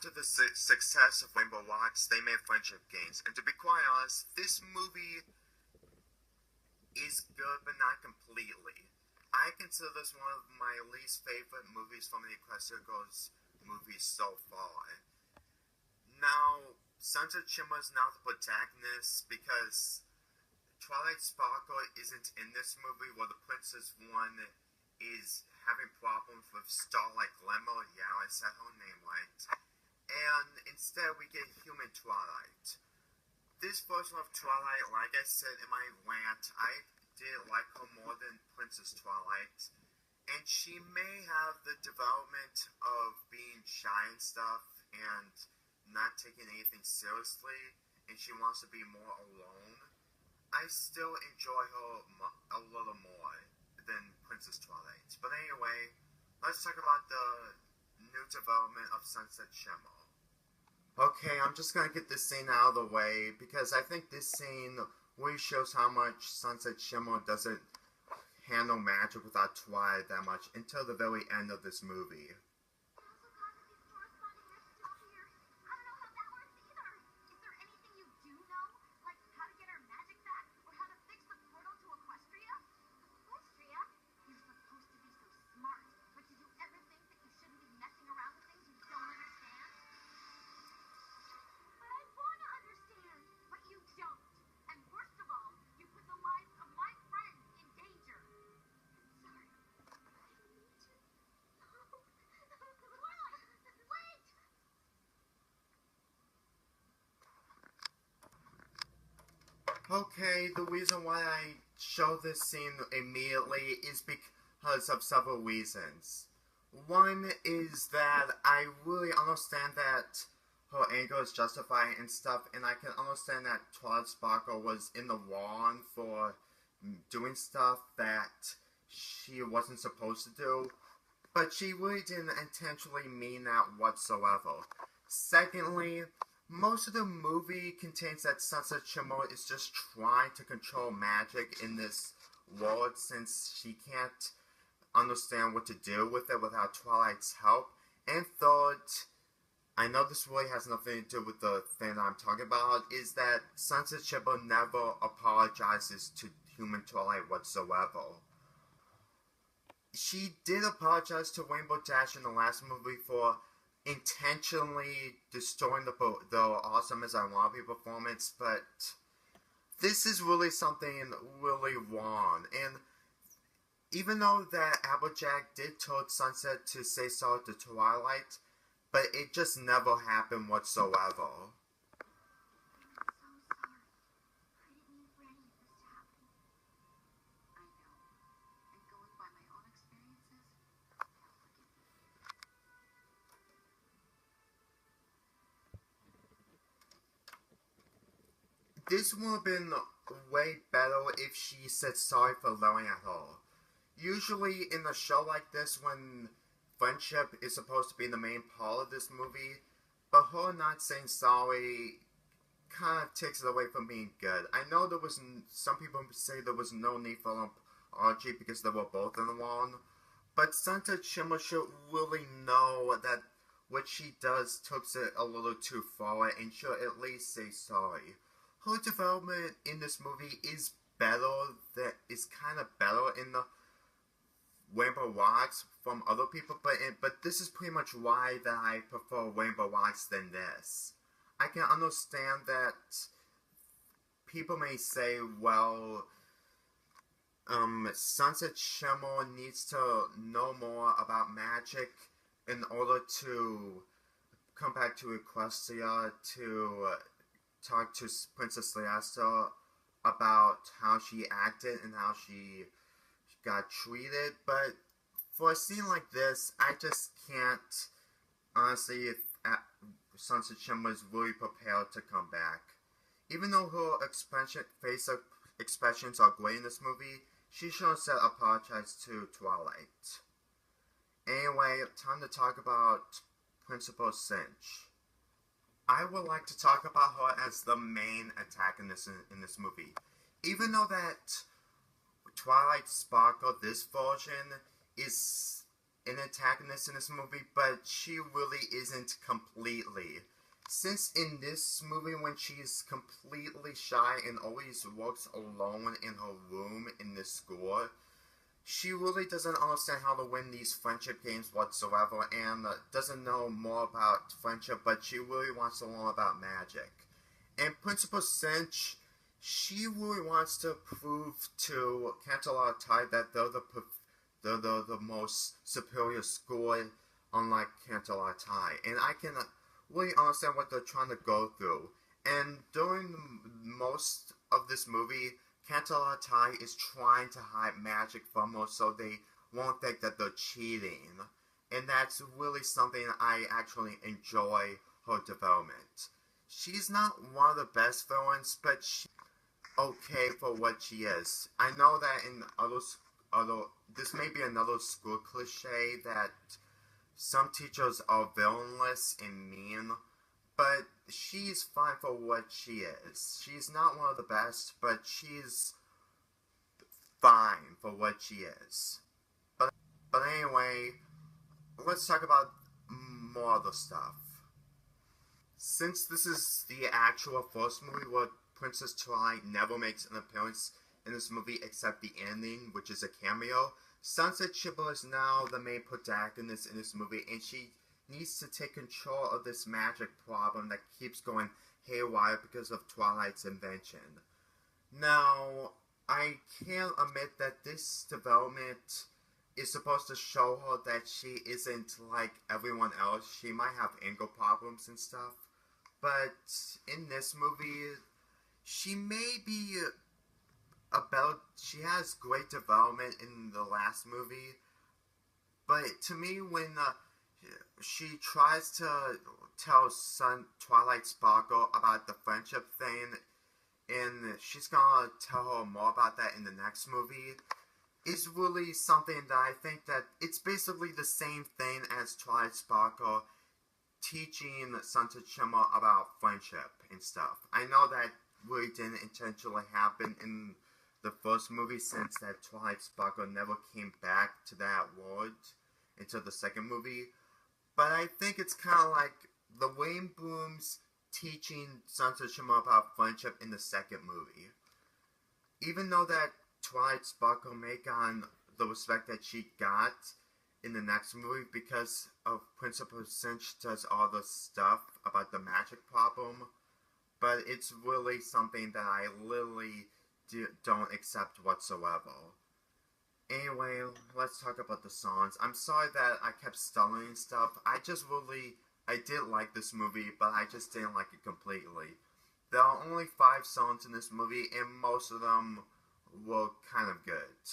After the success of Rainbow Rocks, they made Friendship Games, and to be quite honest, this movie is good, but not completely. I consider this one of my least favorite movies from the Equestria movies so far. Now, Sunset Shimmer is not the protagonist because Twilight Sparkle isn't in this movie, where the Princess one is having problems with Starlight Glimmer. Yeah, I said her name right. And instead we get human Twilight. This version of Twilight, like I said in my rant, I did like her more than Princess Twilight. And she may have the development of being shy and stuff and not taking anything seriously, and she wants to be more alone. I still enjoy her a little more than Princess Twilight. But anyway, let's talk about the new development of Sunset Shimmer. Okay, I'm just gonna get this scene out of the way, because I think this scene really shows how much Sunset Shimmer doesn't handle magic without Twilight that much until the very end of this movie. Okay, the reason why I show this scene immediately is because of several reasons. One is that I really understand that her anger is justified and stuff, and I can understand that Twilight Sparkle was in the wrong for doing stuff that she wasn't supposed to do, but she really didn't intentionally mean that whatsoever. Secondly, most of the movie contains that Sunset Shimmer is just trying to control magic in this world, since she can't understand what to do with it without Twilight's help. And third, I know this really has nothing to do with the thing that I'm talking about, is that Sunset Shimmer never apologizes to human Twilight whatsoever. She did apologize to Rainbow Dash in the last movie for intentionally destroying the Awesome As I Wanna Be performance, but this is really something really wrong. And even though that Applejack did tell Sunset to say sorry to Twilight, but it just never happened whatsoever. This would have been way better if she said sorry for yelling at her. Usually in a show like this, when friendship is supposed to be the main part of this movie, but her not saying sorry kind of takes it away from being good. I know there was, some people say there was no need for an apology because they were both in the wrong, but Sunset Shimmer should really know that what she does takes it a little too far and should at least say sorry. Her development in this movie is kind of better in the Rainbow Rocks from other people, but this is pretty much why that I prefer Rainbow Rocks than this. I can understand that people may say, well, Sunset Shimmer needs to know more about magic in order to come back to Equestria to talk to Princess Leicester about how she acted and how she got treated, but for a scene like this, I just can't, honestly, if Sunset Shimmer is really prepared to come back. Even though her face expressions are great in this movie, she should have said apologize to Twilight. Anyway, time to talk about Principal Cinch. I would like to talk about her as the main antagonist in this movie. Even though that Twilight Sparkle, this version, is an antagonist in this movie, but she really isn't completely. Since in this movie, when she's completely shy and always works alone in her room in this school, she really doesn't understand how to win these friendship games whatsoever, and doesn't know more about friendship, but she really wants to learn about magic. And Principal Cinch, she really wants to prove to Cantalata that they're the most superior school, unlike Cantalata. And I can really understand what they're trying to go through. And during most of this movie, Cantalata is trying to hide magic from her so they won't think that they're cheating. And that's really something I actually enjoy her development. She's not one of the best villains, but she's okay for what she is. I know that in other this may be another school cliche that some teachers are villainless and mean, but she's fine for what she is. She's not one of the best, but she's fine for what she is. But anyway, let's talk about more other stuff. Since this is the actual first movie where Princess Twilight never makes an appearance in this movie except the ending, which is a cameo, Sunset Shimmer is now the main protagonist in this movie, and she needs to take control of this magic problem that keeps going haywire because of Twilight's invention. Now, I can admit that this development is supposed to show her that she isn't like everyone else. She might have anger problems and stuff, but in this movie, she may be she has great development in the last movie, but to me, when she tries to tell Twilight Sparkle about the friendship thing, and she's gonna tell her more about that in the next movie, is really something that I think that it's basically the same thing as Twilight Sparkle teaching Sunset Shimmer about friendship and stuff. I know that really didn't intentionally happen in the first movie, since that Twilight Sparkle never came back to that world until the second movie. But I think it's kind of like the Wayne Brooms teaching Sunset Shimmer about friendship in the second movie. Even though that Twilight Sparkle may gain the respect that she got in the next movie because of Principal Cinch does all the stuff about the magic problem, but it's really something that I literally don't accept whatsoever. Anyway, let's talk about the songs. I'm sorry that I kept stuttering and stuff. I did like this movie, but I just didn't like it completely. There are only 5 songs in this movie, and most of them were kind of good.